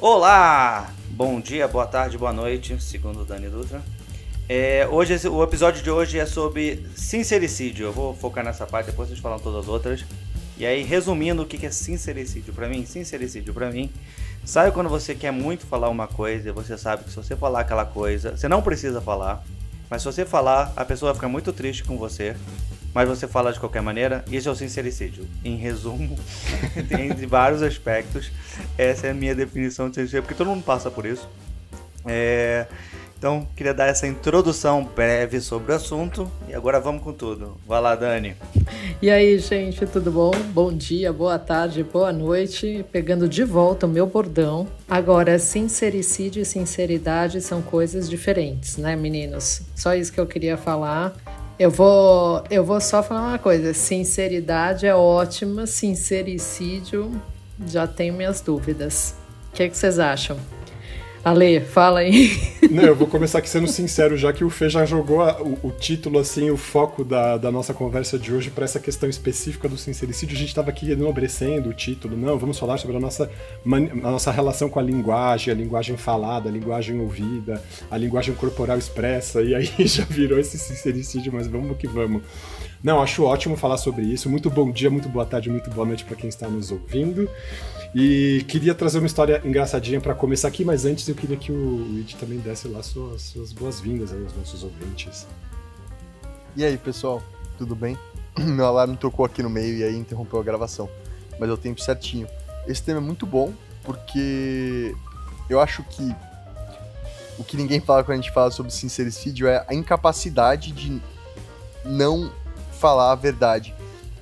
Olá! Bom dia, boa tarde, boa noite, segundo o Dani Dutra. O episódio de hoje é sobre sincericídio. Eu vou focar nessa parte, depois vocês falam todas as outras. E aí, resumindo, o que é sincericídio pra mim? Sincericídio pra mim, sabe quando você quer muito falar uma coisa e você sabe que se você falar aquela coisa, você não precisa falar, mas se você falar, a pessoa vai ficar muito triste com você, mas você fala de qualquer maneira. Isso é o sincericídio. Em resumo, tem vários aspectos. Essa é a minha definição de sincericídio, porque todo mundo passa por isso. Então, queria dar essa introdução breve sobre o assunto. E agora vamos com tudo. Vai lá, Dani. E aí, gente, tudo bom? Bom dia, boa tarde, boa noite. Pegando de volta o meu bordão. Agora, sincericídio e sinceridade são coisas diferentes, né, meninos? Só isso que eu queria falar. Eu vou só falar uma coisa. Sinceridade é ótima, sincericídio já tenho minhas dúvidas. O que vocês acham? Ale, fala aí. Não, eu vou começar aqui sendo sincero, já que o Fê já jogou o título, assim, o foco da nossa conversa de hoje para essa questão específica do sincericídio. A gente estava aqui enobrecendo o título. Não, vamos falar sobre a nossa relação com a linguagem falada, a linguagem ouvida, a linguagem corporal expressa, e aí já virou esse sincericídio, mas vamos que vamos. Não, acho ótimo falar sobre isso. Muito bom dia, muito boa tarde, muito boa noite para quem está nos ouvindo. E queria trazer uma história engraçadinha para começar aqui, mas antes eu queria que o Id também desse lá suas boas-vindas aí aos nossos ouvintes. E aí, pessoal, tudo bem? Meu alarme tocou aqui no meio e aí interrompeu a gravação, mas é o tempo certinho. Esse tema é muito bom porque eu acho que o que ninguém fala quando a gente fala sobre sincericídio é a incapacidade de não falar a verdade.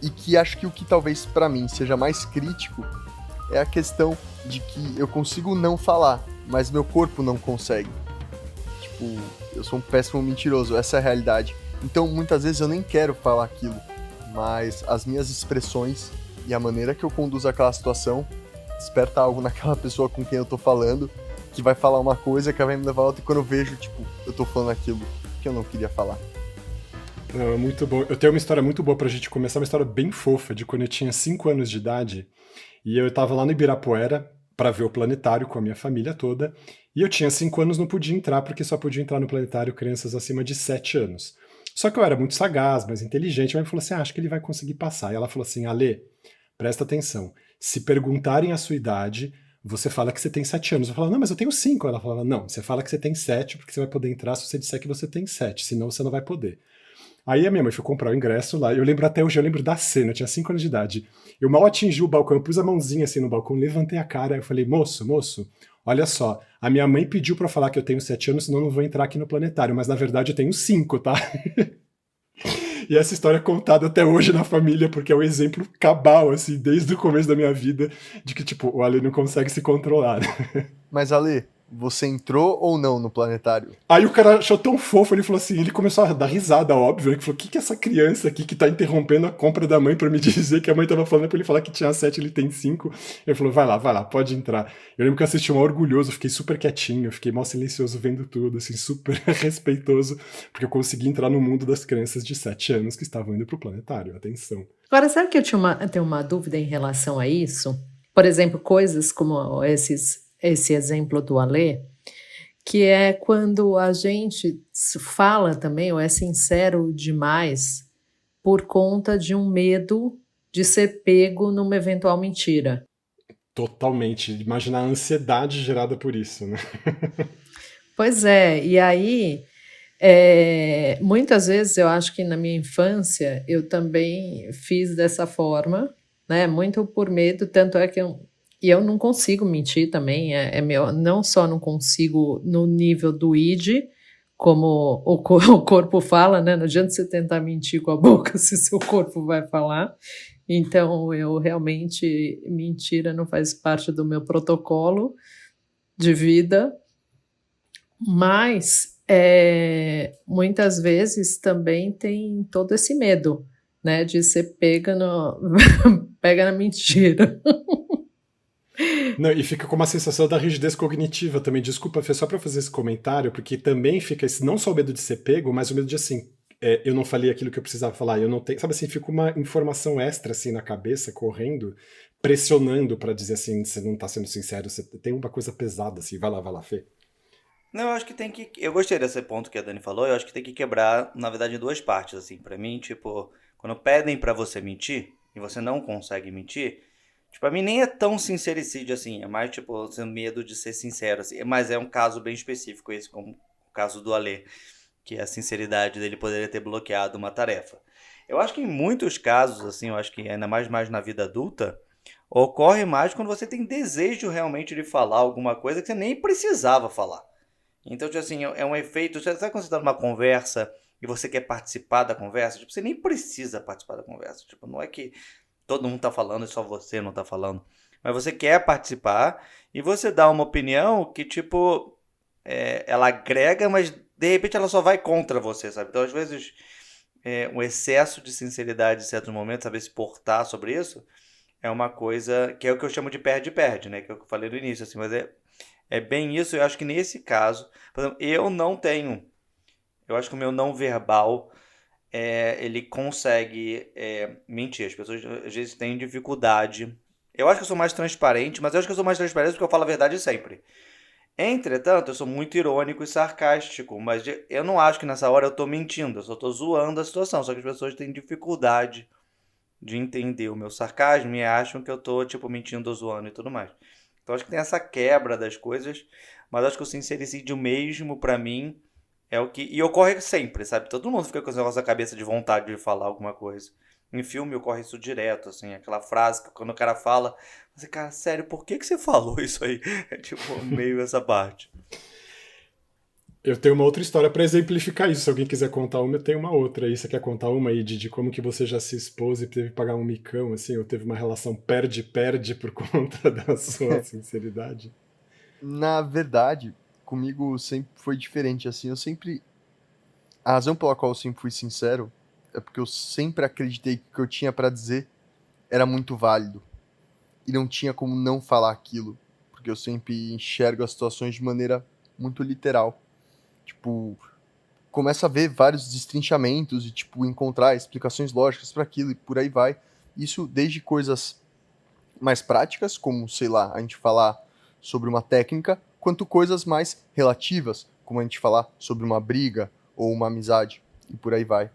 E que acho que o que talvez para mim seja mais crítico é a questão de que eu consigo não falar, mas meu corpo não consegue. Tipo, eu sou um péssimo mentiroso, essa é a realidade. Então, muitas vezes eu nem quero falar aquilo, mas as minhas expressões e a maneira que eu conduzo aquela situação desperta algo naquela pessoa com quem eu tô falando, que vai falar uma coisa, que vai me levar a outra, e quando eu vejo, tipo, eu tô falando aquilo que eu não queria falar. Não, é muito bom. Eu tenho uma história muito boa pra gente começar, uma história bem fofa, de quando eu tinha 5 anos de idade. E eu tava lá no Ibirapuera para ver o planetário com a minha família toda. E eu tinha 5 anos, não podia entrar, porque só podia entrar no planetário crianças acima de 7 anos. Só que eu era muito sagaz, mais inteligente, mas falou assim, acho que ele vai conseguir passar. E ela falou assim, Ale, presta atenção, se perguntarem a sua idade, você fala que você tem 7 anos. Eu falava, não, mas eu tenho 5. Ela falava, não, você fala que você tem 7, porque você vai poder entrar se você disser que você tem 7, senão você não vai poder. Aí a minha mãe foi comprar o ingresso lá, eu lembro até hoje, eu lembro da cena, eu tinha 5 anos de idade. Eu mal atingi o balcão, eu pus a mãozinha assim no balcão, levantei a cara, eu falei, moço, olha só, a minha mãe pediu pra eu falar que eu tenho 7 anos, senão eu não vou entrar aqui no planetário, mas na verdade eu tenho 5, tá? E essa história é contada até hoje na família, porque é um exemplo cabal, assim, desde o começo da minha vida, de que, tipo, o Ale não consegue se controlar. Mas, Ale, você entrou ou não no planetário? Aí o cara achou tão fofo, ele falou assim, ele começou a dar risada, óbvio, ele falou, o que é essa criança aqui que tá interrompendo a compra da mãe pra me dizer que a mãe tava falando pra ele falar que tinha 7, ele tem 5. Ele falou, vai lá, pode entrar. Eu lembro que eu assisti um orgulhoso, fiquei super quietinho, fiquei mó silencioso vendo tudo, assim, super respeitoso, porque eu consegui entrar no mundo das crianças de 7 anos que estavam indo pro planetário, atenção. Agora, sabe que eu tenho uma dúvida em relação a isso? Por exemplo, coisas como esse exemplo do Ale, que é quando a gente fala também, ou é sincero demais, por conta de um medo de ser pego numa eventual mentira. Totalmente. Imaginar a ansiedade gerada por isso, né? Pois é, e aí, muitas vezes eu acho que na minha infância eu também fiz dessa forma, né? Muito por medo, tanto é que eu não consigo mentir também, não só não consigo no nível do id, como o corpo fala, né? Não adianta você tentar mentir com a boca se seu corpo vai falar. Então, eu realmente, mentira não faz parte do meu protocolo de vida, mas muitas vezes também tem todo esse medo, né? De ser pega na mentira. Não, e fica com uma sensação da rigidez cognitiva também. Desculpa, Fê, só pra fazer esse comentário, porque também fica esse, não só o medo de ser pego, mas o medo de, assim, eu não falei aquilo que eu precisava falar, eu não tenho, sabe assim, fica uma informação extra assim na cabeça, correndo, pressionando pra dizer assim, você não tá sendo sincero, você tem uma coisa pesada assim, vai lá, Fê. Não, eu acho que tem que. Eu gostei desse ponto que a Dani falou. Eu acho que tem que quebrar, na verdade, em duas partes, assim. Pra mim, tipo, quando pedem pra você mentir e você não consegue mentir, tipo, pra mim nem é tão sincericídio assim. É mais, tipo, seu medo de ser sincero, assim. Mas é um caso bem específico, esse, como o caso do Alê, que é a sinceridade dele poderia ter bloqueado uma tarefa. Eu acho que em muitos casos, assim, eu acho que ainda mais na vida adulta, ocorre mais quando você tem desejo realmente de falar alguma coisa que você nem precisava falar. Então, tipo assim, é um efeito. Sabe quando você tá numa conversa e você quer participar da conversa? Tipo, você nem precisa participar da conversa. Tipo, não é que todo mundo tá falando e só você não tá falando. Mas você quer participar e você dá uma opinião que, tipo, ela agrega, mas de repente ela só vai contra você, sabe? Então, às vezes, um excesso de sinceridade em certos momentos, saber se portar sobre isso, é uma coisa que é o que eu chamo de perde-perde, né? Que é o que eu falei no início, assim, mas é bem isso. Eu acho que nesse caso, por exemplo, eu não tenho. Eu acho que o meu não verbal, ele consegue mentir. As pessoas às vezes têm dificuldade. Eu acho que eu sou mais transparente, mas eu acho que eu sou mais transparente porque eu falo a verdade sempre. Entretanto, eu sou muito irônico e sarcástico, mas eu não acho que nessa hora eu tô mentindo, eu só tô zoando a situação. Só que as pessoas têm dificuldade de entender o meu sarcasmo e acham que eu tô, tipo, mentindo ou zoando e tudo mais. Então acho que tem essa quebra das coisas, mas acho que o sincericídio mesmo, pra mim, é o que. E ocorre sempre, sabe? Todo mundo fica com esse negócio na cabeça de vontade de falar alguma coisa. Em filme ocorre isso direto, assim, aquela frase que quando o cara fala, você, cara, sério, por que você falou isso aí? É tipo meio essa parte. Eu tenho uma outra história pra exemplificar isso. Se alguém quiser contar uma, eu tenho uma outra aí. Você quer contar uma aí de como que você já se expôs e teve que pagar um micão, assim, ou teve uma relação perde-perde por conta da sua sinceridade? Na verdade, comigo sempre foi diferente, assim, eu sempre... A razão pela qual eu sempre fui sincero é porque eu sempre acreditei que o que eu tinha pra dizer era muito válido. E não tinha como não falar aquilo, porque eu sempre enxergo as situações de maneira muito literal. Tipo, começa a ver vários destrinchamentos e, tipo, encontrar explicações lógicas pra aquilo e por aí vai. Isso desde coisas mais práticas, como, sei lá, a gente falar sobre uma técnica, quanto coisas mais relativas, como a gente falar sobre uma briga ou uma amizade, e por aí vai.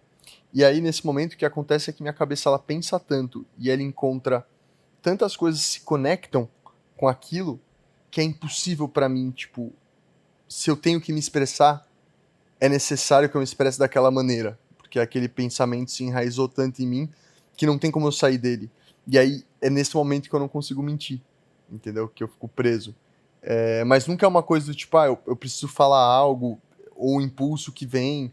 E aí, nesse momento, o que acontece é que minha cabeça ela pensa tanto e ela encontra tantas coisas que se conectam com aquilo que é impossível pra mim, tipo, se eu tenho que me expressar, é necessário que eu me expresse daquela maneira, porque aquele pensamento se enraizou tanto em mim que não tem como eu sair dele. E aí é nesse momento que eu não consigo mentir, entendeu? Que eu fico preso. Mas nunca é uma coisa do tipo, eu preciso falar algo, ou o impulso que vem.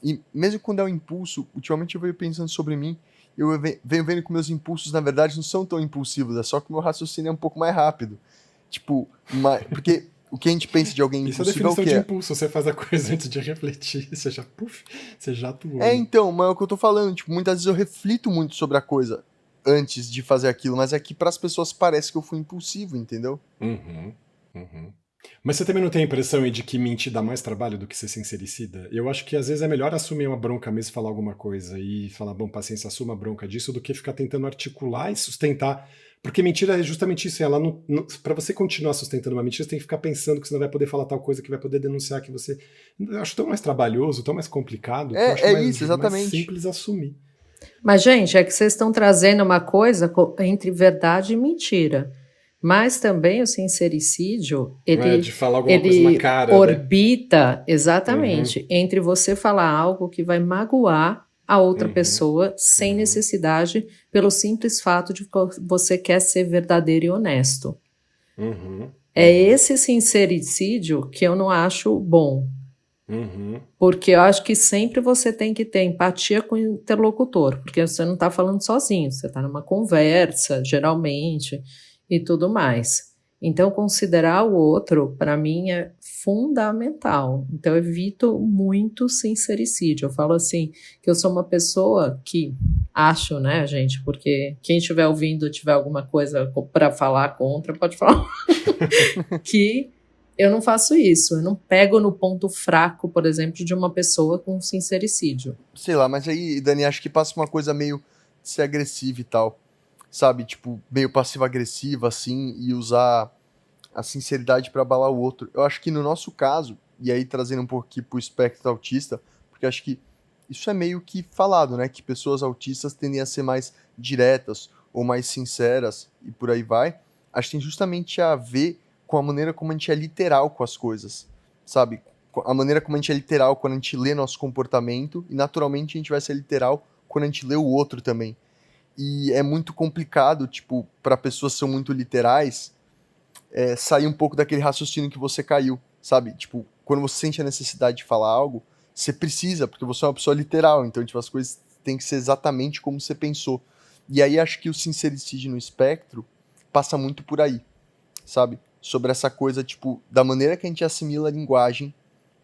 E mesmo quando é um impulso, ultimamente eu venho pensando sobre mim, eu venho vendo que meus impulsos, na verdade, não são tão impulsivos, é só que o meu raciocínio é um pouco mais rápido. Tipo, porque o que a gente pensa de alguém Isso é a impulsivo é o definição quê? de impulso. Você faz a coisa antes de refletir, você já atuou. Então, mas é o que eu tô falando, tipo, muitas vezes eu reflito muito sobre a coisa antes de fazer aquilo, mas é que pras pessoas parece que eu fui impulsivo, entendeu? Uhum. Mas você também não tem a impressão aí de que mentir dá mais trabalho do que ser sincericida? Eu acho que às vezes é melhor assumir uma bronca mesmo, falar alguma coisa e falar, bom, paciência, assuma a bronca disso, do que ficar tentando articular e sustentar. Porque mentira é justamente isso, ela para você continuar sustentando uma mentira, você tem que ficar pensando que você não vai poder falar tal coisa, que vai poder denunciar que você... Eu acho tão mais trabalhoso, tão mais complicado, que eu acho Isso, exatamente. mais simples assumir. Mas, gente, é que vocês estão trazendo uma coisa entre verdade e mentira. Mas também o sincericídio, De falar alguma coisa na cara, orbita exatamente entre você falar algo que vai magoar a outra pessoa sem necessidade, pelo simples fato de que você quer ser verdadeiro e honesto. É esse sincericídio que eu não acho bom. Porque eu acho que sempre você tem que ter empatia com o interlocutor, porque você não está falando sozinho, você está numa conversa, geralmente, e tudo mais. Então, considerar o outro, para mim, é fundamental. Então, eu evito muito sincericídio. Eu falo assim, que eu sou uma pessoa que, acho, né, gente, porque quem estiver ouvindo, tiver alguma coisa para falar contra, pode falar, que eu não faço isso. Eu não pego no ponto fraco, por exemplo, de uma pessoa com sincericídio. Sei lá, mas aí, Dani, acho que passa uma coisa meio de ser agressiva e tal. Sabe? Tipo, meio passiva-agressiva, assim, e usar a sinceridade pra abalar o outro. Eu acho que no nosso caso, e aí trazendo um pouco aqui pro espectro autista, porque acho que isso é meio que falado, né? Que pessoas autistas tendem a ser mais diretas ou mais sinceras e por aí vai. Acho que tem justamente a ver com a maneira como a gente é literal com as coisas, sabe? A maneira como a gente é literal quando a gente lê nosso comportamento e naturalmente a gente vai ser literal quando a gente lê o outro também. E é muito complicado, tipo, para pessoas que são muito literais, sair um pouco daquele raciocínio que você caiu, sabe? Tipo, quando você sente a necessidade de falar algo, você precisa, porque você é uma pessoa literal, então, tipo, as coisas têm que ser exatamente como você pensou. E aí acho que o sincericídio no espectro passa muito por aí, sabe? Sobre essa coisa, tipo, da maneira que a gente assimila a linguagem,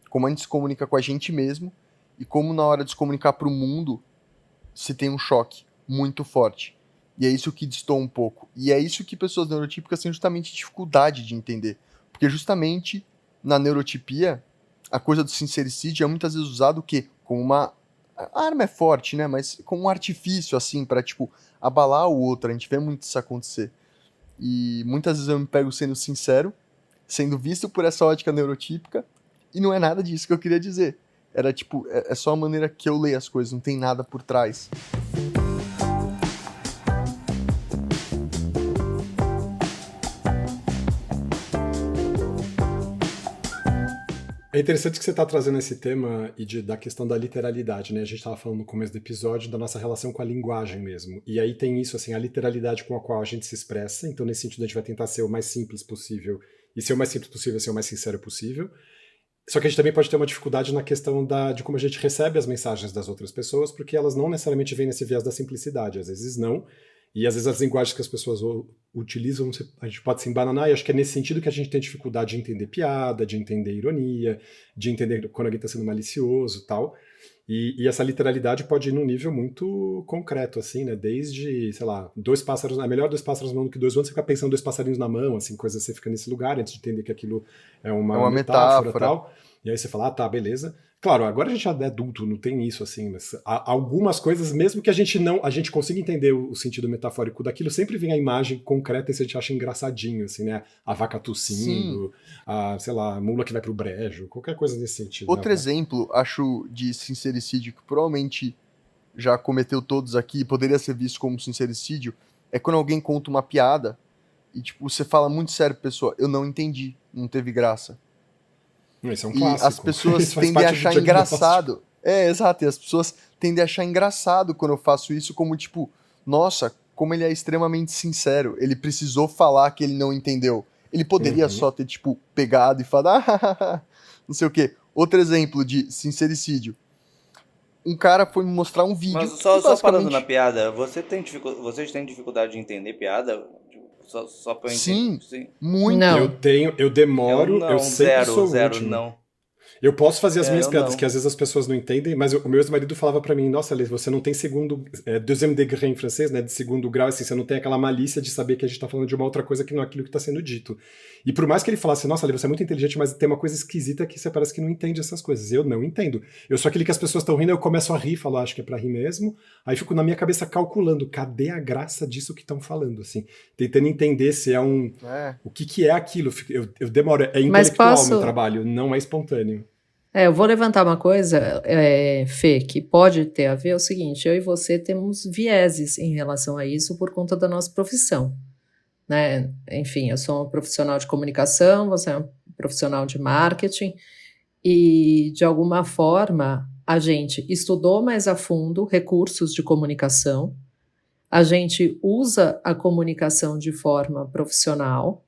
como a gente se comunica com a gente mesmo, e como na hora de se comunicar para o mundo, se tem um choque muito forte. E é isso que destoa um pouco. E é isso que pessoas neurotípicas têm justamente dificuldade de entender. Porque justamente na neurotipia, a coisa do sincericídio é muitas vezes usado o quê? Como uma... A arma é forte, né? Mas como um artifício, assim, pra, tipo, abalar o outro. A gente vê muito isso acontecer. E muitas vezes eu me pego sendo sincero, sendo visto por essa ótica neurotípica, e não é nada disso que eu queria dizer. Era, tipo, é só a maneira que eu leio as coisas, não tem nada por trás. É interessante que você está trazendo esse tema da questão da literalidade, né? A gente estava falando no começo do episódio da nossa relação com a linguagem mesmo. E aí tem isso, assim, a literalidade com a qual a gente se expressa. Então, nesse sentido, a gente vai tentar ser o mais simples possível. E ser o mais simples possível, ser o mais sincero possível. Só que a gente também pode ter uma dificuldade na questão de como a gente recebe as mensagens das outras pessoas, porque elas não necessariamente vêm nesse viés da simplicidade. Às vezes não. E às vezes as linguagens que as pessoas utilizam, a gente pode se embananar, e acho que é nesse sentido que a gente tem dificuldade de entender piada, de entender ironia, de entender quando alguém está sendo malicioso e tal. E essa literalidade pode ir num nível muito concreto, assim, né? Desde, sei lá, dois pássaros, é melhor dois pássaros na mão do que dois voando, você fica pensando dois passarinhos na mão, assim, coisa, você fica nesse lugar antes de entender que aquilo é É uma uma metáfora e metáfora. tal. E aí você fala, ah, tá, beleza. Claro, agora a gente já é adulto, não tem isso, assim, mas algumas coisas, mesmo que a gente consiga entender o sentido metafórico daquilo, sempre vem a imagem concreta e a gente acha engraçadinho, assim, né? A vaca Sim. tossindo, sei lá, a mula que vai pro brejo, qualquer coisa nesse sentido, Outro né? exemplo, acho, de sincericídio que provavelmente já cometeu todos aqui e poderia ser visto como sincericídio, é quando alguém conta uma piada e, tipo, você fala muito sério, pessoa, eu não entendi, não teve graça. Isso é um E as clássico. pessoas Isso faz tendem a parte do achar diagnóstico. engraçado. É, exato, e as pessoas tendem a achar engraçado quando eu faço isso, como tipo, nossa, como ele é extremamente sincero, ele precisou falar que ele não entendeu. Ele poderia Uhum. só ter, tipo, pegado e falado, não sei o quê. Outro exemplo de sincericídio. Um cara foi me mostrar um vídeo Mas que só parando na basicamente, piada, vocês têm dificuldade de entender piada? Tipo, só pra eu entender. sim, Sim. muito. Não. Eu Eu demoro, eu não, sempre zero, sou o zero, último. não. Eu posso fazer as É, minhas eu piadas, que não. às vezes as pessoas não entendem, mas o meu ex-marido falava pra mim, nossa, Lê, você não tem deuxième degré em francês, né, de segundo grau, assim, você não tem aquela malícia de saber que a gente tá falando de uma outra coisa que não é aquilo que tá sendo dito. E por mais que ele falasse, nossa, Lê, você é muito inteligente, mas tem uma coisa esquisita que você parece que não entende essas coisas. Eu não entendo. Eu sou aquele que as pessoas estão rindo, eu começo a rir, falo, acho que é pra rir mesmo, aí fico na minha cabeça calculando, cadê a graça disso que estão falando, assim, tentando entender se é o que é aquilo. Eu demoro, é Mas intelectual o meu posso. trabalho, não é espontâneo. Eu vou levantar uma coisa, Fê, que pode ter a ver, é o seguinte, eu e você temos vieses em relação a isso por conta da nossa profissão, né? Enfim, eu sou uma profissional de comunicação, você é um profissional de marketing, e de alguma forma a gente estudou mais a fundo recursos de comunicação, a gente usa a comunicação de forma profissional.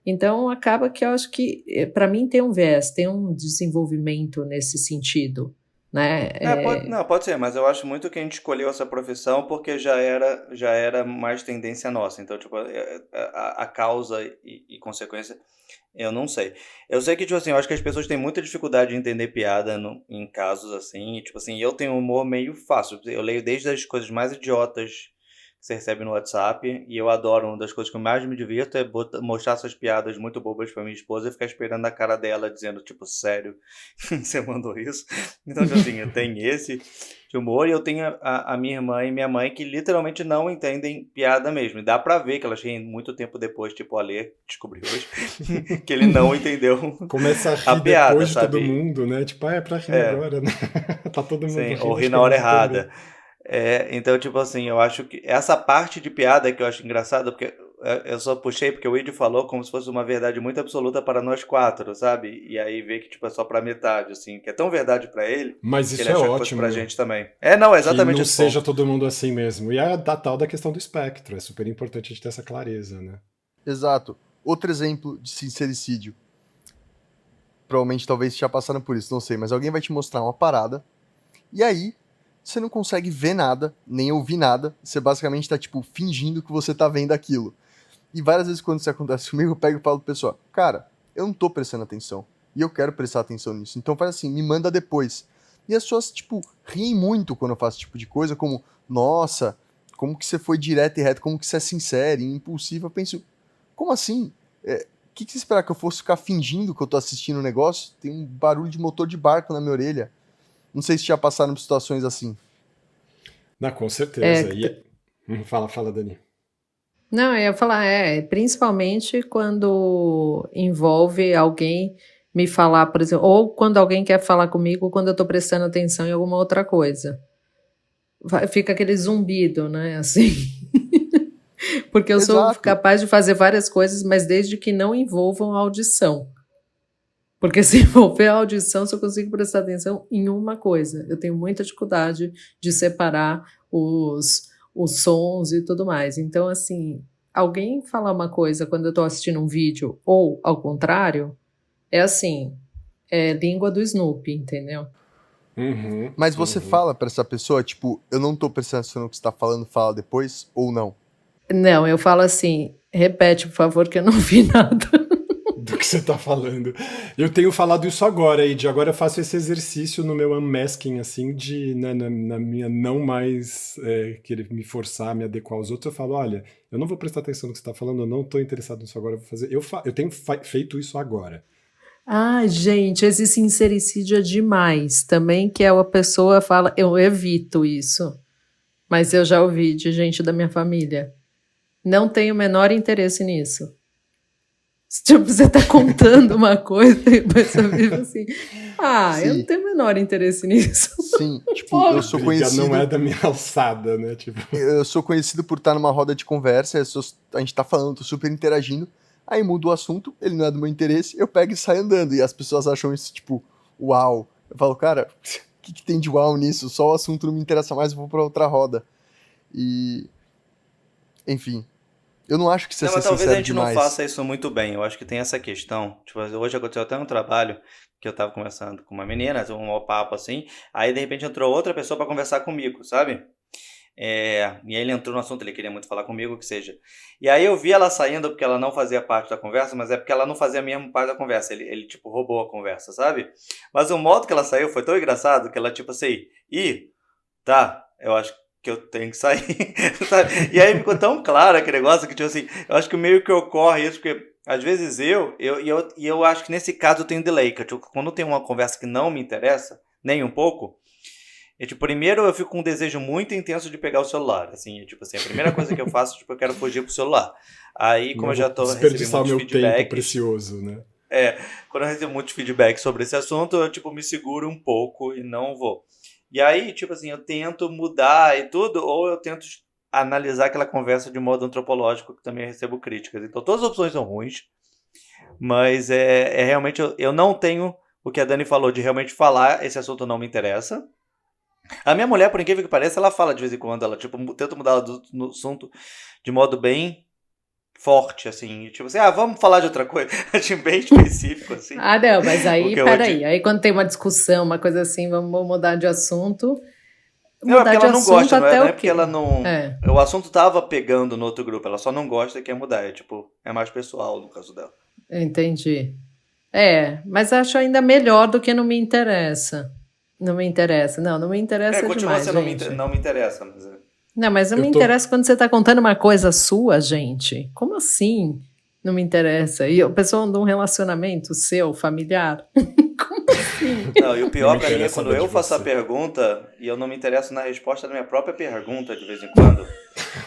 Então, acaba que eu acho que, para mim, tem um viés, tem um desenvolvimento nesse sentido, né? Pode ser, mas eu acho muito que a gente escolheu essa profissão porque já era mais tendência nossa. Então, tipo, a causa e consequência, eu não sei. Eu sei que, tipo assim, eu acho que as pessoas têm muita dificuldade de entender piada em casos assim. E, tipo assim, eu tenho um humor meio fácil. Eu leio desde as coisas mais idiotas que você recebe no WhatsApp, e eu adoro. Uma das coisas que eu mais me divirto é mostrar essas piadas muito bobas pra minha esposa e ficar esperando a cara dela, dizendo, tipo, sério, você mandou isso? Então, tipo assim, eu tenho esse de humor, e eu tenho a minha irmã e minha mãe que literalmente não entendem piada mesmo. E dá pra ver que elas riem muito tempo depois, tipo, o Ale descobriu hoje, que ele não entendeu Começa a a rir piada, depois de todo sabe? mundo, né? Tipo, é pra rir É, agora, né? Tá todo mundo sim, rindo, ou acho rir que na eu hora vou rir também. errada. Então, tipo assim, eu acho que essa parte de piada que eu acho engraçada, porque eu só puxei porque o Id falou como se fosse uma verdade muito absoluta para nós quatro, sabe? E aí vê que, tipo, é só pra metade, assim, que é tão verdade pra ele Mas que ele isso é achou que fosse pra ótimo, gente também. Não, é que exatamente não esse seja ponto. todo mundo assim mesmo. E é da tal da questão do espectro, é super importante a gente ter essa clareza, né? Exato. Outro exemplo de sincericídio. Provavelmente, talvez já passaram por isso, não sei, mas alguém vai te mostrar uma parada, e aí você não consegue ver nada, nem ouvir nada, você basicamente tá, tipo, fingindo que você tá vendo aquilo. E várias vezes quando isso acontece comigo, eu pego e falo pro pessoal, cara, eu não tô prestando atenção, e eu quero prestar atenção nisso, então faz assim, me manda depois. E as pessoas, tipo, riem muito quando eu faço esse tipo de coisa, como, nossa, como que você foi direto e reto, como que você é sincero e impulsivo. Eu penso, como assim? O que você espera que eu fosse ficar fingindo que eu tô assistindo o negócio? Tem um barulho de motor de barco na minha orelha. Não sei se já passaram por situações assim. Não, com É, certeza. Fala, Dani. não, eu ia falar, principalmente quando envolve alguém me falar, por exemplo, ou quando alguém quer falar comigo, ou quando eu tô prestando atenção em alguma outra coisa. Fica aquele zumbido, né, assim. Porque eu sou Exato, capaz de fazer várias coisas, mas desde que não envolvam a audição. Porque se envolver a audição, só consigo prestar atenção em uma coisa. Eu tenho muita dificuldade de separar os sons e tudo mais. Então, assim, alguém falar uma coisa quando eu estou assistindo um vídeo, ou ao contrário, é assim, é língua do Snoopy, entendeu? Uhum, mas você uhum. fala pra essa pessoa, tipo, eu não tô prestando atenção no que você tá falando, fala depois, ou não? Não, eu falo assim, repete, por favor, que eu não vi nada. Do que você tá falando. Eu tenho falado isso agora, e de agora eu faço esse exercício no meu unmasking, assim, de na minha não mais querer me forçar, me adequar aos outros. Eu falo, olha, eu não vou prestar atenção no que você tá falando, eu não tô interessado nisso agora, eu vou fazer. Eu tenho feito isso agora. Ah, gente, esse sincericídio é demais. Também que a pessoa fala, eu evito isso. Mas eu já ouvi de gente da minha família. Não tenho o menor interesse nisso. Tipo, você tá contando uma coisa e a pessoa vive assim. Ah, eu não Sim, tenho o menor interesse nisso. sim. Tipo, Porra. Briga não é da minha alçada, né? Tipo, eu sou conhecido por estar numa roda de conversa, a gente tá falando, tô super interagindo, aí muda o assunto, ele não é do meu interesse, eu pego e saio andando, e as pessoas acham isso, tipo, uau. Eu falo, cara, o que tem de uau nisso? Só o assunto não me interessa mais, eu vou pra outra roda. E, enfim, eu não acho que isso é Não, ser mas talvez a sincero gente não demais. faça isso muito bem. Eu acho que tem essa questão. Tipo, hoje aconteceu até um trabalho que eu tava conversando com uma menina, um maior papo assim. Aí de repente entrou outra pessoa pra conversar comigo, sabe? E aí ele entrou no assunto, ele queria muito falar comigo, o que seja. E aí eu vi ela saindo porque ela não fazia parte da conversa, mas é porque ela não fazia mesmo parte da conversa. Ele tipo, roubou a conversa, sabe? Mas o modo que ela saiu foi tão engraçado que ela, tipo assim, tá, eu acho que eu tenho que sair, sabe? E aí ficou tão claro aquele negócio que, tipo assim, eu acho que meio que ocorre isso, porque às vezes eu acho que nesse caso eu tenho delay, que tipo, quando tem uma conversa que não me interessa, nem um pouco, tipo, primeiro eu fico com um desejo muito intenso de pegar o celular, assim, tipo assim, a primeira coisa que eu faço, tipo, eu quero fugir pro celular. Aí, como não eu já vou recebi desperdiçar o muitos meu tempo feedbacks, precioso, né? quando eu recebo muitos feedbacks sobre esse assunto, eu, tipo, me seguro um pouco e não vou. E aí, tipo assim, eu tento mudar e tudo, ou eu tento analisar aquela conversa de modo antropológico, que também recebo críticas. Então, todas as opções são ruins, mas é realmente, eu não tenho o que a Dani falou de realmente falar, esse assunto não me interessa. A minha mulher, por incrível que pareça, ela fala de vez em quando, ela, tipo, tenta mudar no assunto de modo bem forte, assim, tipo assim, vamos falar de outra coisa, tipo, bem específico, assim, Ah, não, mas o aí, que eu peraí. Aí quando tem uma discussão, uma coisa assim, vamos mudar de assunto. Não, é Mudar porque de ela não assunto gosta, até não é o porque ela quê? não. É, O assunto tava pegando no outro grupo, ela só não gosta e quer mudar. É tipo, é mais pessoal no caso dela. entendi. Mas acho ainda melhor do que não me interessa. Não me interessa. Não, não me interessa Continua demais, sendo gente. não me interessa, mas. Não, mas não me interessa quando você está contando uma coisa sua, gente. Como assim? Não me interessa. E a pessoa de um relacionamento seu, familiar? Como assim? Não, e o pior pra mim é quando eu faço a pergunta e eu não me interesso na resposta da minha própria pergunta de vez em quando.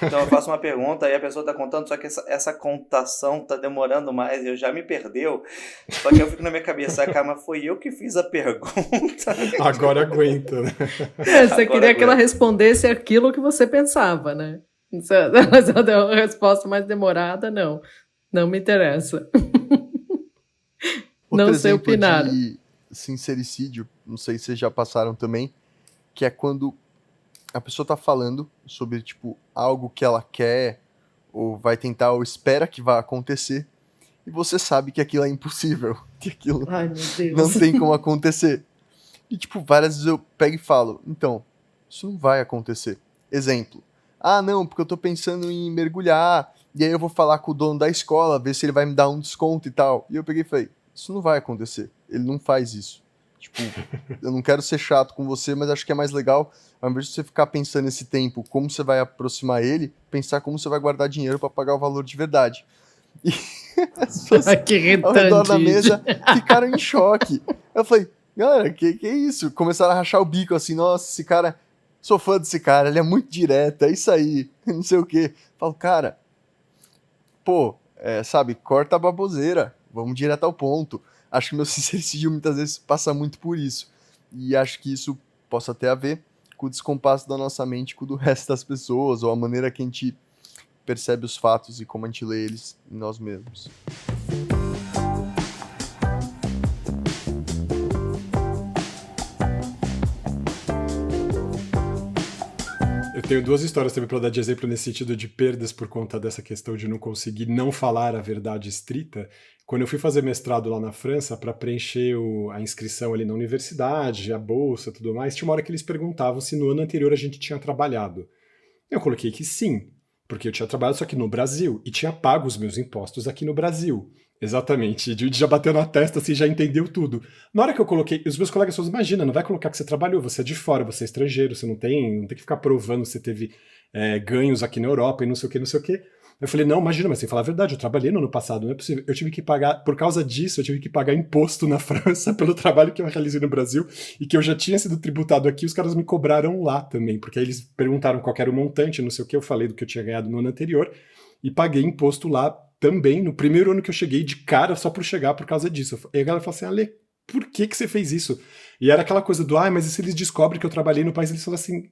Então eu faço uma pergunta e a pessoa tá contando, só que essa contação tá demorando mais e eu já me perdeu. Só que eu fico na minha cabeça, cara, mas foi eu que fiz a pergunta. Agora aguenta, né? Você queria que ela respondesse aquilo que você pensava, né? Mas ela deu uma resposta mais demorada, não. Não me interessa. Não sei opinar. De sincericídio, não sei se vocês já passaram também, que é quando a pessoa tá falando sobre, tipo, algo que ela quer, ou vai tentar, ou espera que vá acontecer, e você sabe que aquilo é impossível, que aquilo Ai, meu Deus. não tem como acontecer. E, tipo, várias vezes eu pego e falo, então, isso não vai acontecer. Exemplo, não, porque eu tô pensando em mergulhar, e aí eu vou falar com o dono da escola, ver se ele vai me dar um desconto e tal. E eu peguei e falei, isso não vai acontecer, ele não faz isso. Tipo, eu não quero ser chato com você, mas acho que é mais legal, ao invés de você ficar pensando esse tempo, como você vai aproximar ele, pensar como você vai guardar dinheiro para pagar o valor de verdade. E as pessoas ao redor da mesa ficaram em choque. Eu falei, galera, que é isso? Começaram a rachar o bico, assim, nossa, esse cara, sou fã desse cara, ele é muito direto, é isso aí, não sei o quê. Eu falo, cara, pô, sabe, corta a baboseira, vamos direto ao ponto. Acho que meu sincericídio muitas vezes passa muito por isso. E acho que isso possa ter a ver com o descompasso da nossa mente com o do resto das pessoas, ou a maneira que a gente percebe os fatos e como a gente lê eles em nós mesmos. Eu tenho duas histórias também para dar de exemplo nesse sentido de perdas por conta dessa questão de não conseguir não falar a verdade estrita. Quando eu fui fazer mestrado lá na França para preencher a inscrição ali na universidade, a bolsa e tudo mais, tinha uma hora que eles perguntavam se no ano anterior a gente tinha trabalhado. Eu coloquei que sim, porque eu tinha trabalhado só que no Brasil e tinha pago os meus impostos aqui no Brasil. Exatamente, já bateu na testa, assim, já entendeu tudo. Na hora que eu coloquei, os meus colegas falaram, imagina, não vai colocar que você trabalhou, você é de fora, você é estrangeiro, você não tem que ficar provando se você teve ganhos aqui na Europa e não sei o que, não sei o que. Eu falei, não, imagina, mas sem falar a verdade, eu trabalhei no ano passado, não é possível. Eu tive que pagar, por causa disso, eu tive que pagar imposto na França pelo trabalho que eu realizei no Brasil e que eu já tinha sido tributado aqui, os caras me cobraram lá também, porque aí eles perguntaram qual era o montante, não sei o que, eu falei do que eu tinha ganhado no ano anterior e paguei imposto lá também, no primeiro ano que eu cheguei de cara, só por chegar por causa disso. E a galera falou assim, Ale, por que você fez isso? E era aquela coisa do, mas e se eles descobrem que eu trabalhei no país? Eles falam assim,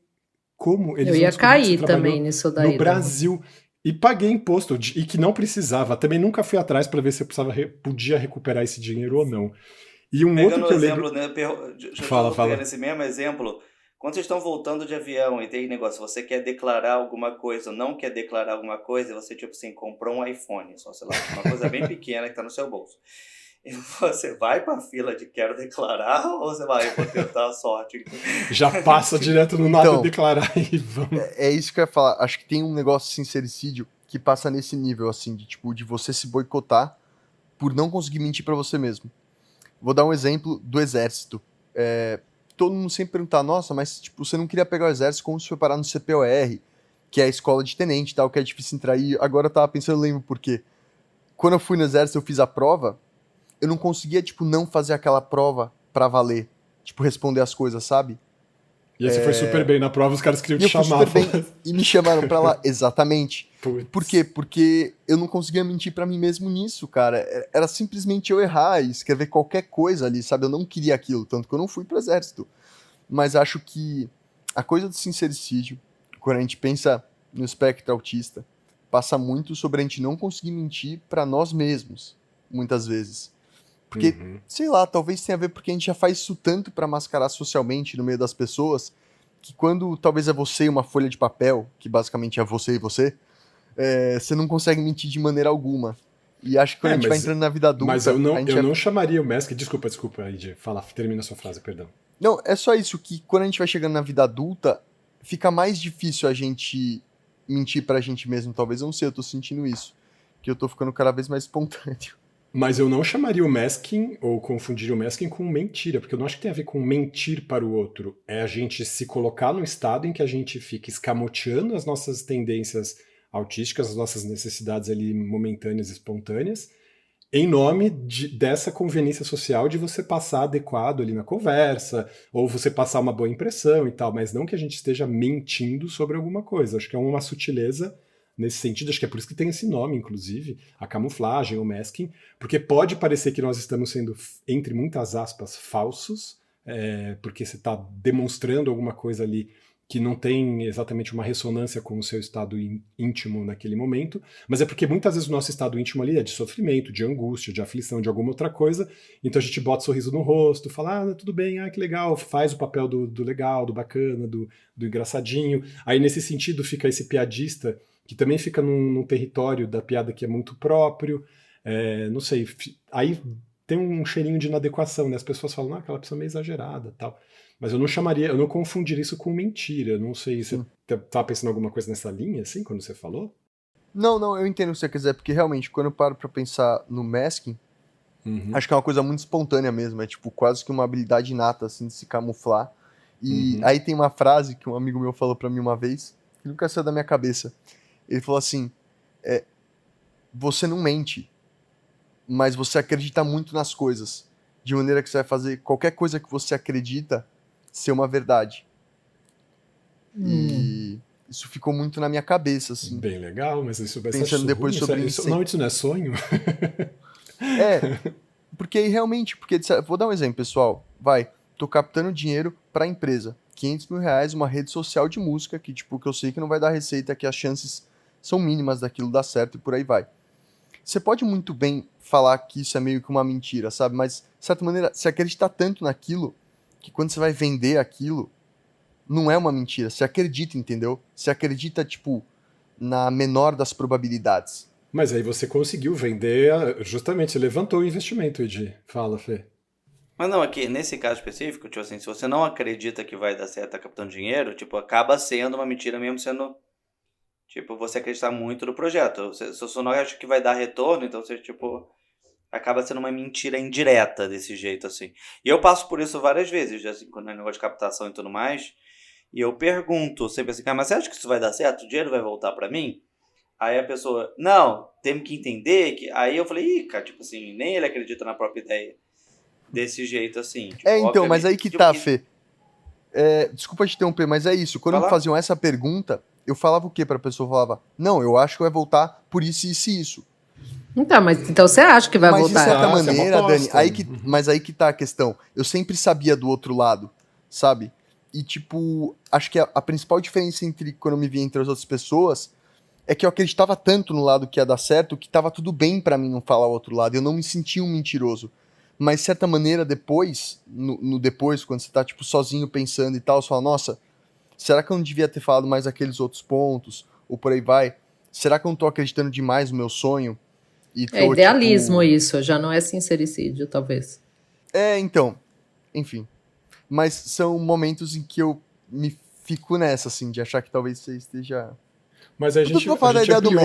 como? Eles eu ia cair também nisso daí. No Brasil. E paguei imposto, e que não precisava. Também nunca fui atrás para ver se eu podia recuperar esse dinheiro ou não. E Pegando outro que eu exemplo, lembro... né, Fala. Nesse mesmo exemplo, quando vocês estão voltando de avião e tem negócio, você quer declarar alguma coisa ou não quer declarar alguma coisa, você, tipo assim, comprou um iPhone, só, sei lá, uma coisa bem pequena que está no seu bolso. E você vai para a fila de quero declarar ou você vai, eu vou tentar a sorte? Já passa direto no nada declarar e vamos. É isso que eu ia falar. Acho que tem um negócio de sincericídio que passa nesse nível, assim, de você se boicotar por não conseguir mentir para você mesmo. Vou dar um exemplo do exército. Todo mundo sempre pergunta, nossa, mas tipo, você não queria pegar o exército como se foi parar no CPOR, que é a escola de tenente e tal, que é difícil entrar. E agora eu tava pensando, eu lembro por quê. Quando eu fui no exército, eu fiz a prova, eu não conseguia, tipo, não fazer aquela prova pra valer. Tipo, responder as coisas, sabe? E aí você foi super bem na prova, os caras queriam te chamar. E me chamaram pra lá, exatamente. Putz. Por quê? Porque eu não conseguia mentir pra mim mesmo nisso, cara. Era simplesmente eu errar e escrever qualquer coisa ali, sabe? Eu não queria aquilo, tanto que eu não fui pro exército. Mas acho que a coisa do sincericídio, quando a gente pensa no espectro autista, passa muito sobre a gente não conseguir mentir pra nós mesmos, muitas vezes. Porque, sei lá, talvez tenha a ver porque a gente já faz isso tanto pra mascarar socialmente no meio das pessoas, que quando talvez é você e uma folha de papel, que basicamente é você e você, você não consegue mentir de maneira alguma. E acho que quando a gente vai entrando na vida adulta... Mas eu não chamaria o Mask... Desculpa, Id. Fala, termina a sua frase, perdão. Não, é só isso, que quando a gente vai chegando na vida adulta, fica mais difícil a gente mentir pra gente mesmo. Talvez, eu não sei, eu tô sentindo isso. Que eu tô ficando cada vez mais espontâneo. Mas eu não chamaria o masking ou confundiria o masking com mentira, porque eu não acho que tem a ver com mentir para o outro. É a gente se colocar num estado em que a gente fica escamoteando as nossas tendências autísticas, as nossas necessidades ali momentâneas, espontâneas, em nome dessa conveniência social de você passar adequado ali na conversa, ou você passar uma boa impressão e tal, mas não que a gente esteja mentindo sobre alguma coisa. Acho que é uma sutileza nesse sentido, acho que é por isso que tem esse nome, inclusive, a camuflagem, o masking, porque pode parecer que nós estamos sendo, entre muitas aspas, falsos, porque você está demonstrando alguma coisa ali que não tem exatamente uma ressonância com o seu estado íntimo naquele momento, mas é porque muitas vezes o nosso estado íntimo ali é de sofrimento, de angústia, de aflição, de alguma outra coisa, então a gente bota sorriso no rosto, fala, tudo bem, que legal, faz o papel do legal, do bacana, do engraçadinho, aí nesse sentido fica esse piadista que também fica num território da piada que é muito próprio, não sei, aí tem um cheirinho de inadequação, né? As pessoas falam, aquela pessoa é meio exagerada, tal. Mas eu não confundiria isso com mentira. Não sei, você tá pensando em alguma coisa nessa linha, assim, quando você falou? Não, eu entendo o que você quiser, porque realmente, quando eu paro pra pensar no masking, acho que é uma coisa muito espontânea mesmo, é tipo quase que uma habilidade inata, assim, de se camuflar. E aí tem uma frase que um amigo meu falou pra mim uma vez, que nunca saiu da minha cabeça. Ele falou assim, você não mente, mas você acredita muito nas coisas, de maneira que você vai fazer qualquer coisa que você acredita ser uma verdade. E isso ficou muito na minha cabeça, assim. Bem legal, mas isso vai pensando depois ruim, sobre isso não é sonho? Porque aí realmente, vou dar um exemplo, pessoal, tô captando dinheiro pra empresa, R$500 mil, uma rede social de música, que tipo, que eu sei que não vai dar receita, que as chances são mínimas daquilo dar certo e por aí vai. Você pode muito bem falar que isso é meio que uma mentira, sabe? Mas, de certa maneira, você acredita tanto naquilo que quando você vai vender aquilo, não é uma mentira. Você acredita, entendeu? Você acredita, tipo, na menor das probabilidades. Mas aí você conseguiu vender, justamente, você levantou o investimento, Edi. Fala, Fê. Mas não, aqui, nesse caso específico, tipo assim, se você não acredita que vai dar certo, tá captando dinheiro, tipo, acaba sendo uma mentira mesmo sendo... Tipo, você acreditar muito no projeto. Se você não acha que vai dar retorno, então você, tipo, acaba sendo uma mentira indireta desse jeito, assim. E eu passo por isso várias vezes, assim, quando é negócio de captação e tudo mais. E eu pergunto sempre assim, mas você acha que isso vai dar certo? O dinheiro vai voltar pra mim? Aí a pessoa, não, temos que entender que... Aí eu falei, cara, tipo assim, nem ele acredita na própria ideia desse jeito, assim. Tipo, então, mas aí que tipo, tá, Fê. Desculpa te interromper, mas é isso. Quando me faziam essa pergunta... Eu falava o que pra pessoa? Eu falava, não, eu acho que vai voltar por isso, isso e isso. Então, mas então você acha que vai voltar? Mas de certa maneira, Dani, mas aí que tá a questão. Eu sempre sabia do outro lado, sabe? E tipo, acho que a principal diferença entre quando eu me via entre as outras pessoas é que eu acreditava tanto no lado que ia dar certo que tava tudo bem pra mim não falar o outro lado. Eu não me sentia um mentiroso. Mas de certa maneira, depois, depois, quando você tá tipo sozinho pensando e tal, você fala, nossa... Será que eu não devia ter falado mais aqueles outros pontos? Ou por aí vai? Será que eu não tô acreditando demais no meu sonho? E tô, idealismo isso, já não é sincericídio, talvez. Então, enfim. Mas são momentos em que eu me fico nessa, assim, de achar que talvez você esteja... Mas a gente ampliou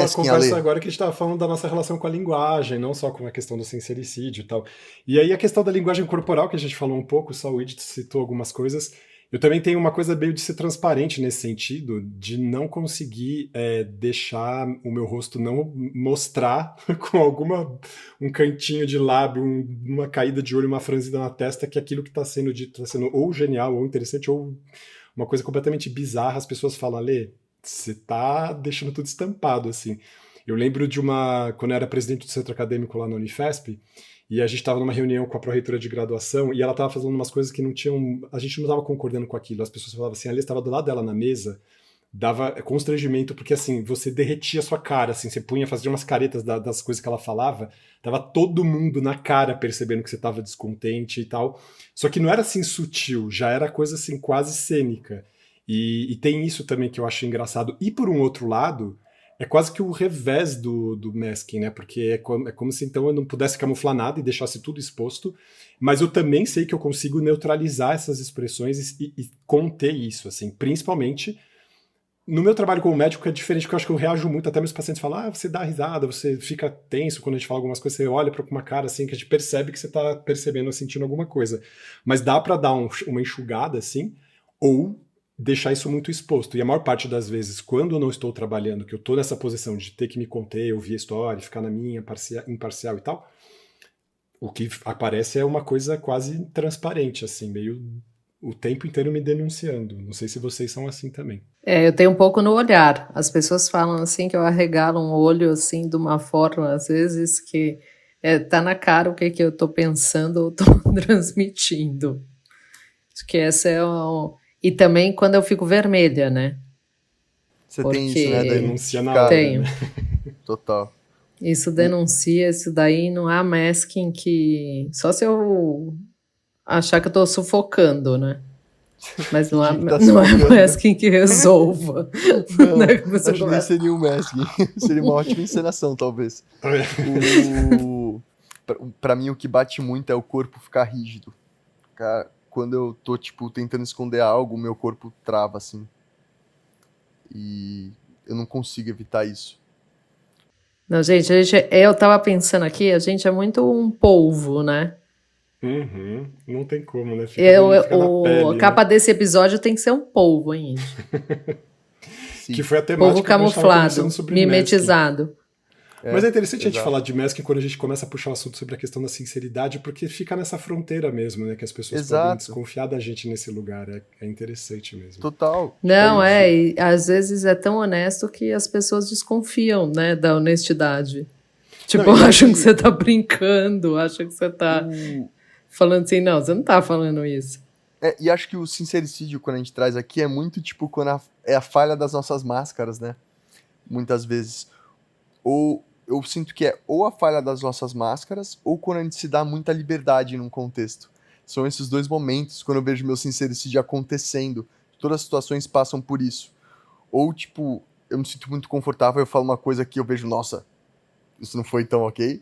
a conversa agora que a gente estava falando da nossa relação com a linguagem, não só com a questão do sincericídio e tal. E aí a questão da linguagem corporal, que a gente falou um pouco, só o Edith citou algumas coisas... Eu também tenho uma coisa meio de ser transparente nesse sentido, de não conseguir deixar o meu rosto não mostrar com um cantinho de lábio, uma caída de olho, uma franzida na testa, que aquilo que está sendo dito está sendo ou genial, ou interessante, ou uma coisa completamente bizarra. As pessoas falam, Lê, você tá deixando tudo estampado, assim. Eu lembro de quando eu era presidente do centro acadêmico lá na Unifesp, e a gente estava numa reunião com a pró-reitora de graduação e ela estava fazendo umas coisas que a gente não estava concordando com aquilo. As pessoas falavam assim, a Alice estava do lado dela na mesa, dava constrangimento, porque assim, você derretia a sua cara, assim, você fazia umas caretas das coisas que ela falava, tava todo mundo na cara percebendo que você estava descontente e tal. Só que não era assim sutil, já era coisa assim quase cênica. E tem isso também que eu acho engraçado. E por um outro lado... É quase que o revés do masking, né? Porque é como se então eu não pudesse camuflar nada e deixasse tudo exposto, mas eu também sei que eu consigo neutralizar essas expressões e conter isso, assim, principalmente No meu trabalho como médico é diferente, porque eu acho que eu reajo muito, até meus pacientes falam, você dá risada, você fica tenso quando a gente fala algumas coisas, você olha pra uma cara assim, que a gente percebe que você tá percebendo, sentindo alguma coisa. Mas dá pra dar uma enxugada assim, ou deixar isso muito exposto. E a maior parte das vezes, quando eu não estou trabalhando, que eu tô nessa posição de ter que me conter, ouvir a história, ficar na minha, imparcial e tal, o que aparece é uma coisa quase transparente, assim, meio o tempo inteiro me denunciando. Não sei se vocês são assim também. Eu tenho um pouco no olhar. As pessoas falam assim que eu arregalo um olho assim de uma forma, às vezes, que tá na cara o que eu tô pensando ou tô transmitindo. Acho que essa é o... E também quando eu fico vermelha, né? Você tem isso, né? Denuncia na hora, Tenho. né? Total. Isso denuncia, isso daí não há masking que... Só se eu achar que eu tô sufocando, né? Mas não, não é masking que resolva. Não, Né? acho que nem seria um masking. Seria uma ótima encenação, talvez. Pra mim, o que bate muito é o corpo ficar rígido. Cara, quando eu tô, tipo, tentando esconder algo, meu corpo trava, assim. E eu não consigo evitar isso. Não, gente, eu tava pensando aqui, a gente é muito um polvo, né? Uhum, não tem como, né? Fica na pele, a capa desse episódio tem que ser um polvo, hein? Que foi a temática polvo que a gente tava camuflado, conversando sobre mimetizado. Mas é interessante a gente falar de masking quando a gente começa a puxar o assunto sobre a questão da sinceridade, porque fica nessa fronteira mesmo, né? Que as pessoas podem desconfiar da gente nesse lugar. É interessante mesmo. Total. Não, e às vezes é tão honesto que as pessoas desconfiam, né, da honestidade. Tipo, acham que você tá brincando, acham que você tá falando assim, não, você não tá falando isso. E acho que o sincericídio, quando a gente traz aqui, é muito tipo quando é a falha das nossas máscaras, né? Muitas vezes. Ou eu sinto que é ou a falha das nossas máscaras, ou quando a gente se dá muita liberdade num contexto. São esses dois momentos, quando eu vejo meu sincericídio acontecendo. Todas as situações passam por isso. Ou, tipo, eu me sinto muito confortável, eu falo uma coisa que eu vejo, nossa, isso não foi tão ok.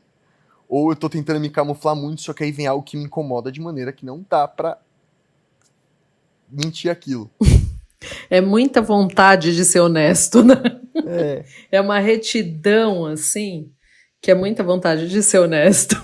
Ou eu tô tentando me camuflar muito, só que aí vem algo que me incomoda de maneira que não dá pra mentir aquilo. É muita vontade de ser honesto, né? É uma retidão, assim, que é muita vontade de ser honesto.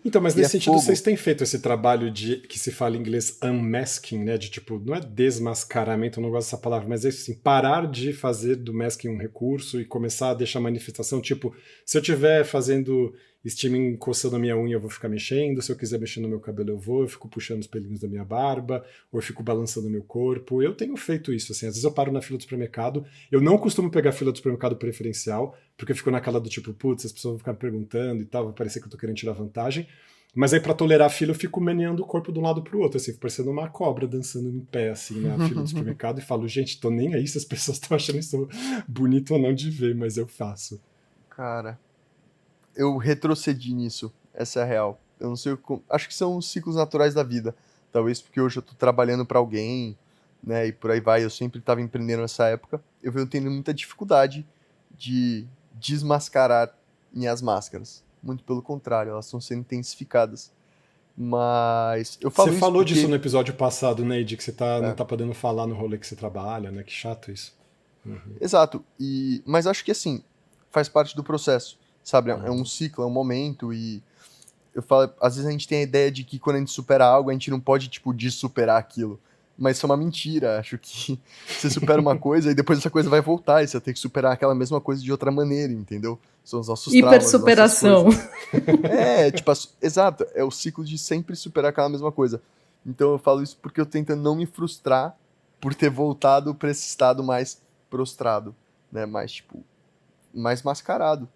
Então, mas nesse sentido, vocês têm feito esse trabalho de, que se fala em inglês, unmasking, né? De tipo, não é desmascaramento, eu não gosto dessa palavra, mas é assim, parar de fazer do masking um recurso e começar a deixar manifestação. Tipo, se eu estiver fazendo steaming coçando a minha unha, eu vou ficar mexendo. Se eu quiser mexer no meu cabelo, eu fico puxando os pelinhos da minha barba, ou eu fico balançando o meu corpo. Eu tenho feito isso, assim. Às vezes eu paro na fila do supermercado. Eu não costumo pegar a fila do supermercado preferencial, porque eu fico naquela do tipo, putz, as pessoas vão ficar me perguntando e tal, vai parecer que eu tô querendo tirar vantagem. Mas aí, pra tolerar a fila, eu fico meneando o corpo de um lado pro outro, assim, fico parecendo uma cobra dançando em pé, assim, na fila do supermercado, e falo, gente, tô nem aí se as pessoas estão achando isso bonito ou não de ver, mas eu faço. Cara, eu retrocedi nisso, essa é a real. Eu não sei como, acho que são os ciclos naturais da vida. Talvez porque hoje eu tô trabalhando pra alguém, né, e por aí vai, eu sempre tava empreendendo nessa época. Eu venho tendo muita dificuldade de desmascarar minhas máscaras. Muito pelo contrário, elas estão sendo intensificadas. Mas eu falo Você isso falou porque... disso no episódio passado, né, de que você não tá podendo falar no rolê que você trabalha, né? Que chato isso. Exato. Mas acho que assim, faz parte do processo, sabe? É um ciclo, é um momento e eu falo, às vezes a gente tem a ideia de que quando a gente supera algo, a gente não pode, tipo, dessuperar aquilo. Mas isso é uma mentira. Acho que você supera uma coisa e depois essa coisa vai voltar e você tem que superar aquela mesma coisa de outra maneira, entendeu? São os nossos traumas. Hipersuperação. Tipo, exato. É o ciclo de sempre superar aquela mesma coisa. Então eu falo isso porque eu tento não me frustrar por ter voltado pra esse estado mais prostrado, né? Mais, tipo, mais mascarado.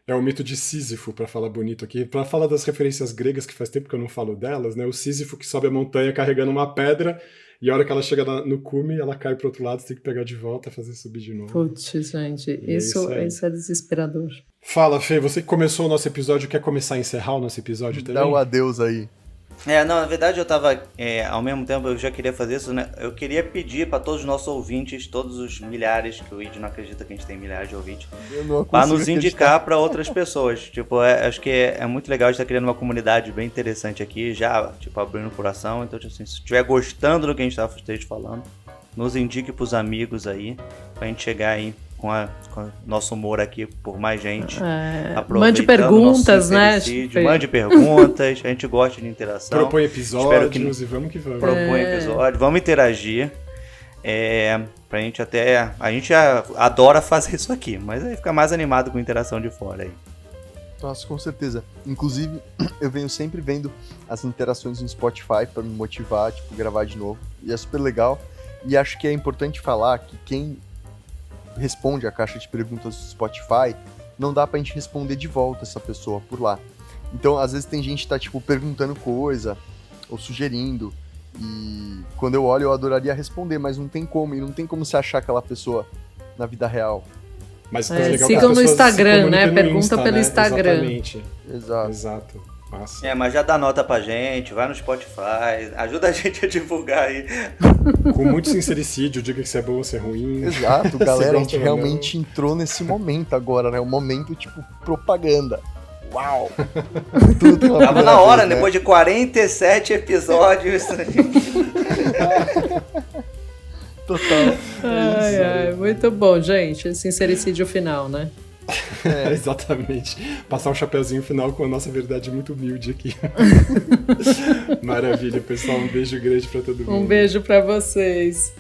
É o mito de Sísifo, pra falar bonito aqui. Pra falar das referências gregas, que faz tempo que eu não falo delas, né? O Sísifo que sobe a montanha carregando uma pedra, e a hora que ela chega no cume, ela cai pro outro lado, você tem que pegar de volta e fazer subir de novo. Putz, gente, isso é desesperador. Fala, Fê, você que começou o nosso episódio, quer começar a encerrar o nosso episódio também? Dá um adeus aí. Não, na verdade eu tava, ao mesmo tempo eu já queria fazer isso, né? Eu queria pedir pra todos os nossos ouvintes, todos os milhares, que o Id não acredita que a gente tem milhares de ouvintes, pra nos indicar pra outras pessoas. Tipo, acho que é muito legal, a gente tá criando uma comunidade bem interessante aqui, já, tipo, abrindo o coração. Então, assim, se estiver gostando do que a gente tá falando, nos indique pros amigos aí, pra gente chegar aí com o nosso humor aqui por mais gente. Mande perguntas, né? Mande perguntas, a gente gosta de interação. Propõe episódios e vamos que vamos. Propõe episódio, vamos interagir. Pra gente até... A gente adora fazer isso aqui, mas aí fica mais animado com interação de fora aí. Nossa, com certeza. Inclusive, eu venho sempre vendo as interações no Spotify pra me motivar, tipo, gravar de novo. E é super legal. E acho que é importante falar que quem responde a caixa de perguntas do Spotify, não dá pra gente responder de volta essa pessoa por lá. Então, às vezes tem gente que tá, tipo, perguntando coisa, ou sugerindo, e quando eu olho eu adoraria responder, mas não tem como, e não tem como você achar aquela pessoa na vida real. Mas legal sigam que no Instagram, né? No Pergunta Insta, pelo né? Instagram. Exatamente. Exato. Massa. Mas já dá nota pra gente, vai no Spotify, ajuda a gente a divulgar aí. Com muito sincericídio, diga se é bom ou se é ruim. Exato, galera, a gente gosta ou realmente entrou nesse momento agora, né? O momento, tipo, propaganda. Uau! Tudo tem uma Tava primeira na hora, vez, né? depois de 47 episódios. Total. Ai, muito bom, gente. Sincericídio final, né? Exatamente. Passar um chapeuzinho final com a nossa verdade muito humilde aqui. Maravilha, pessoal. Um beijo grande pra todo mundo. Um beijo pra vocês.